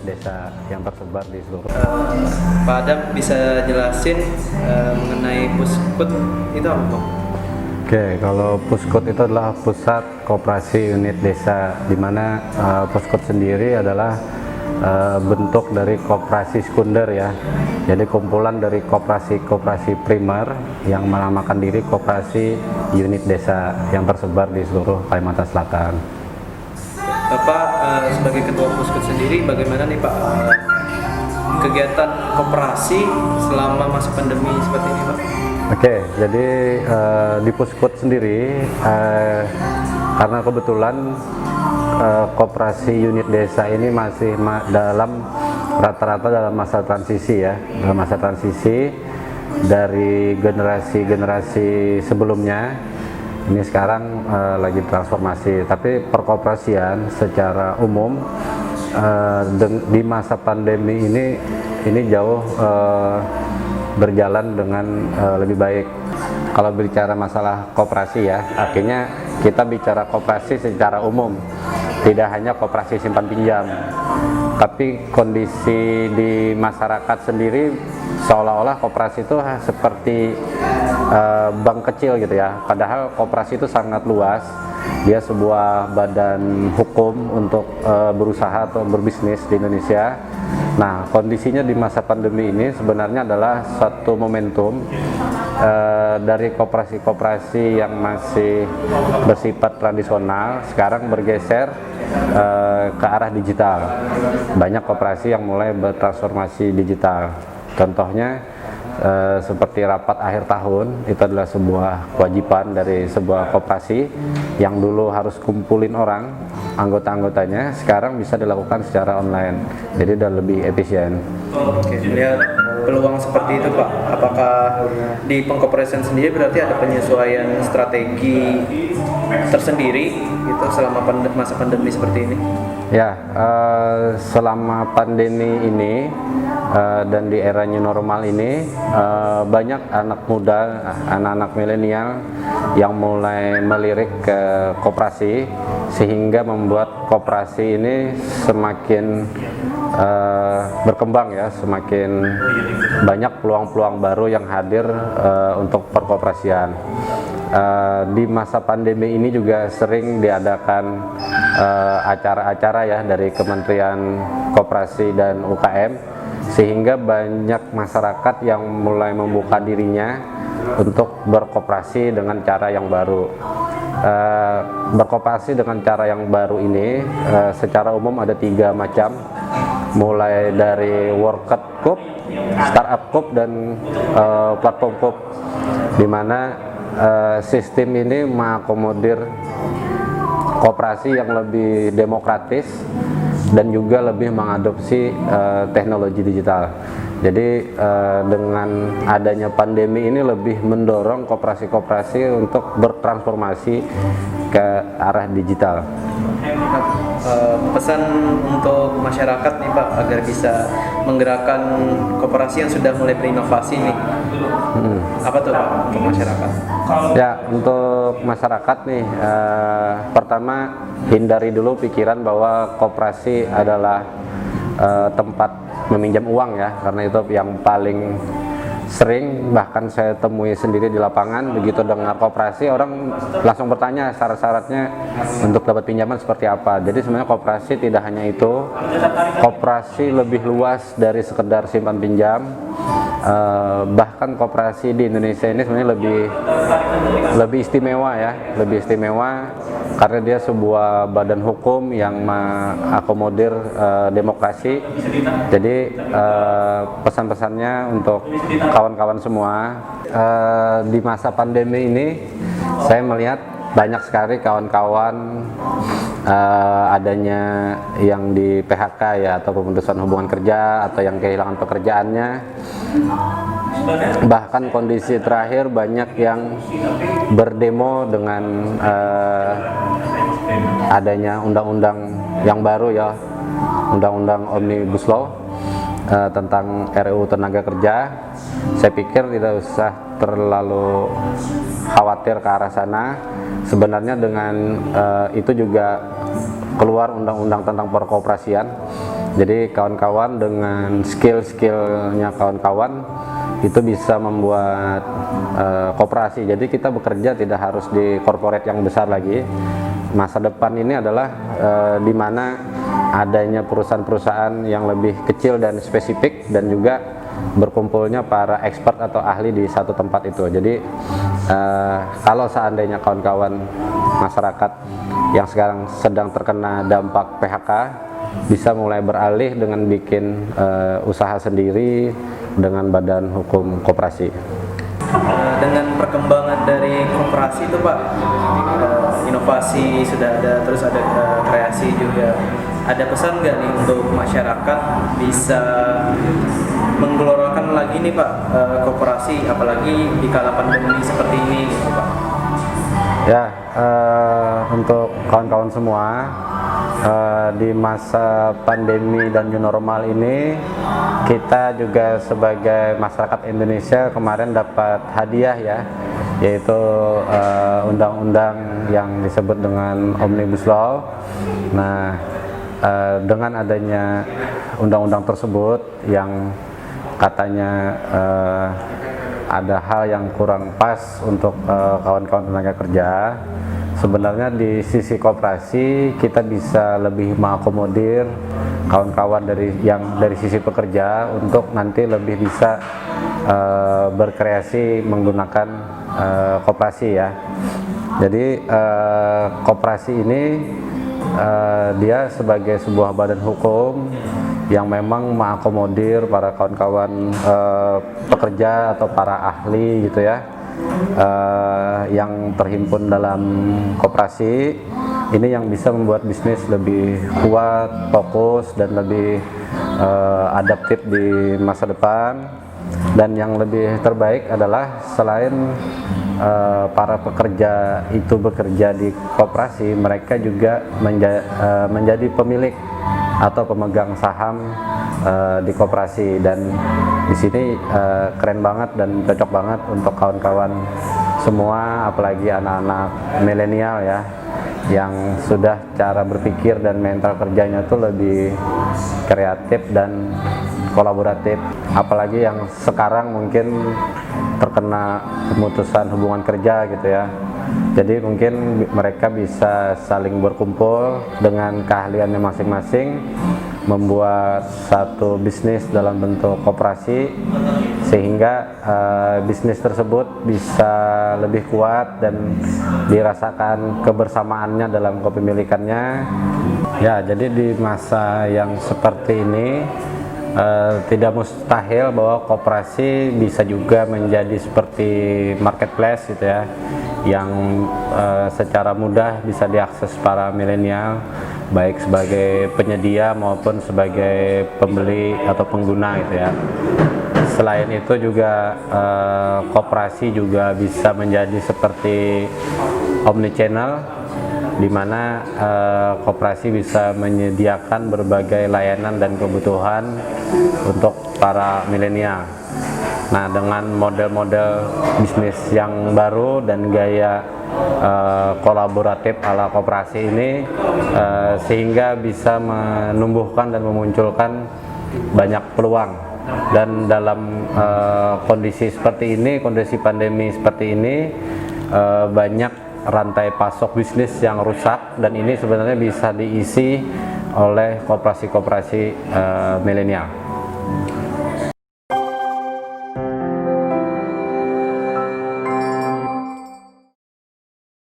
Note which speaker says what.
Speaker 1: desa yang tersebar di seluruh.
Speaker 2: Pak Adam bisa jelasin mengenai Puskut itu apa, Pak?
Speaker 1: Oke, kalau Puskut itu adalah pusat koperasi unit desa, di mana Puskut sendiri adalah bentuk dari koperasi sekunder ya. Jadi kumpulan dari koperasi primer yang menamakan diri koperasi unit desa yang tersebar di seluruh Kalimantan Selatan.
Speaker 2: Bapak sebagai ketua Puskut sendiri, bagaimana nih Pak kegiatan koperasi selama masa pandemi seperti ini, Pak?
Speaker 1: Oke, jadi di Puskut sendiri karena kebetulan koperasi unit desa ini masih dalam rata-rata dalam masa transisi ya, dalam masa transisi dari generasi sebelumnya. Ini sekarang lagi transformasi, tapi perkoperasian secara umum di masa pandemi ini jauh berjalan dengan lebih baik. Kalau bicara masalah koperasi ya, akhirnya kita bicara koperasi secara umum, tidak hanya koperasi simpan pinjam, tapi kondisi di masyarakat sendiri seolah-olah koperasi itu seperti bank kecil gitu ya, padahal koperasi itu sangat luas. Dia sebuah badan hukum untuk berusaha atau berbisnis di Indonesia. Nah, kondisinya di masa pandemi ini sebenarnya adalah satu momentum dari koperasi-koperasi yang masih bersifat tradisional sekarang bergeser ke arah digital. Banyak koperasi yang mulai bertransformasi digital. Contohnya seperti rapat akhir tahun, itu adalah sebuah kewajiban dari sebuah koperasi yang dulu harus kumpulin orang, anggota-anggotanya, sekarang bisa dilakukan secara online, jadi udah lebih efisien.
Speaker 2: Oke, melihat peluang seperti itu Pak, apakah di pengkoperasian sendiri berarti ada penyesuaian strategi tersendiri gitu selama masa pandemi seperti ini?
Speaker 1: Ya, selama pandemi ini dan di era new normal ini banyak anak muda, anak-anak milenial yang mulai melirik ke koperasi, sehingga membuat koperasi ini semakin berkembang ya, semakin banyak peluang-peluang baru yang hadir untuk perkoperasian. Di masa pandemi ini juga sering diadakan acara-acara ya dari Kementerian Koperasi dan UKM, sehingga banyak masyarakat yang mulai membuka dirinya untuk berkoperasi dengan cara yang baru. Berkoperasi dengan cara yang baru ini secara umum ada 3 macam, mulai dari Worker Cup, Startup Cup, dan Platform Cup, di mana sistem ini mengakomodir koperasi yang lebih demokratis dan juga lebih mengadopsi teknologi digital. Jadi dengan adanya pandemi ini lebih mendorong koperasi-koperasi untuk bertransformasi ke arah digital.
Speaker 2: Pesan untuk masyarakat nih Pak agar bisa menggerakkan koperasi yang sudah mulai berinovasi nih, apa tuh Pak untuk masyarakat?
Speaker 1: Ya, untuk masyarakat nih, pertama hindari dulu pikiran bahwa koperasi adalah tempat meminjam uang ya, karena itu yang paling sering bahkan saya temui sendiri di lapangan. Begitu dengar koperasi, orang langsung bertanya syarat-syaratnya untuk dapat pinjaman seperti apa. Jadi sebenarnya koperasi tidak hanya itu, koperasi lebih luas dari sekedar simpan pinjam. Bahkan koperasi di Indonesia ini sebenarnya lebih istimewa ya, lebih istimewa karena dia sebuah badan hukum yang mengakomodir demokrasi. Jadi pesan-pesannya untuk kawan-kawan semua, di masa pandemi ini saya melihat banyak sekali kawan-kawan adanya yang di PHK ya, atau pemutusan hubungan kerja, atau yang kehilangan pekerjaannya. Bahkan kondisi terakhir banyak yang berdemo dengan adanya undang-undang yang baru ya, undang-undang Omnibus Law tentang RUU Tenaga Kerja. Saya pikir tidak usah terlalu khawatir ke arah sana. Sebenarnya dengan itu juga keluar undang-undang tentang perkoperasian Jadi kawan-kawan dengan skill-skillnya kawan-kawan itu bisa membuat koperasi. Jadi kita bekerja tidak harus di corporate yang besar lagi. Masa depan ini adalah di mana adanya perusahaan-perusahaan yang lebih kecil dan spesifik, dan juga berkumpulnya para expert atau ahli di satu tempat itu. Jadi kalau seandainya kawan-kawan masyarakat yang sekarang sedang terkena dampak PHK bisa mulai beralih dengan bikin usaha sendiri dengan badan hukum koperasi.
Speaker 2: Dengan perkembangan dari koperasi itu Pak, inovasi sudah ada, terus ada kreasi juga. Ada pesan nggak nih untuk masyarakat bisa menggelorakan lagi nih Pak koperasi, apalagi di kala pandemi seperti ini gitu Pak?
Speaker 1: Ya, untuk kawan-kawan semua, di masa pandemi dan new normal ini kita juga sebagai masyarakat Indonesia kemarin dapat hadiah ya, yaitu undang-undang yang disebut dengan Omnibus Law. Nah, dengan adanya undang-undang tersebut yang katanya ada hal yang kurang pas untuk kawan-kawan tenaga kerja, sebenarnya di sisi koperasi kita bisa lebih mengakomodir kawan-kawan dari sisi pekerja untuk nanti lebih bisa berkreasi menggunakan koperasi ya. Jadi koperasi ini dia sebagai sebuah badan hukum yang memang mengakomodir para kawan-kawan pekerja atau para ahli gitu ya, yang terhimpun dalam koperasi ini, yang bisa membuat bisnis lebih kuat, fokus, dan lebih adaptif di masa depan. Dan yang lebih terbaik adalah selain para pekerja itu bekerja di koperasi, mereka juga menjadi pemilik atau pemegang saham di koperasi. Dan di sini keren banget dan cocok banget untuk kawan-kawan semua, apalagi anak-anak milenial ya, yang sudah cara berpikir dan mental kerjanya tuh lebih kreatif dan kolaboratif, apalagi yang sekarang mungkin terkena pemutusan hubungan kerja gitu ya. Jadi mungkin mereka bisa saling berkumpul dengan keahliannya masing-masing, membuat satu bisnis dalam bentuk koperasi, sehingga bisnis tersebut bisa lebih kuat dan dirasakan kebersamaannya dalam kepemilikannya. Ya, jadi di masa yang seperti ini tidak mustahil bahwa koperasi bisa juga menjadi seperti marketplace gitu ya, yang secara mudah bisa diakses para milenial, baik sebagai penyedia maupun sebagai pembeli atau pengguna gitu ya. Selain itu juga koperasi juga bisa menjadi seperti omnichannel, di mana koperasi bisa menyediakan berbagai layanan dan kebutuhan untuk para milenial. Nah, dengan model-model bisnis yang baru dan gaya kolaboratif ala koperasi ini, sehingga bisa menumbuhkan dan memunculkan banyak peluang. Dan dalam kondisi seperti ini, kondisi pandemi seperti ini, banyak rantai pasok bisnis yang rusak, dan ini sebenarnya bisa diisi oleh koperasi-koperasi milenial.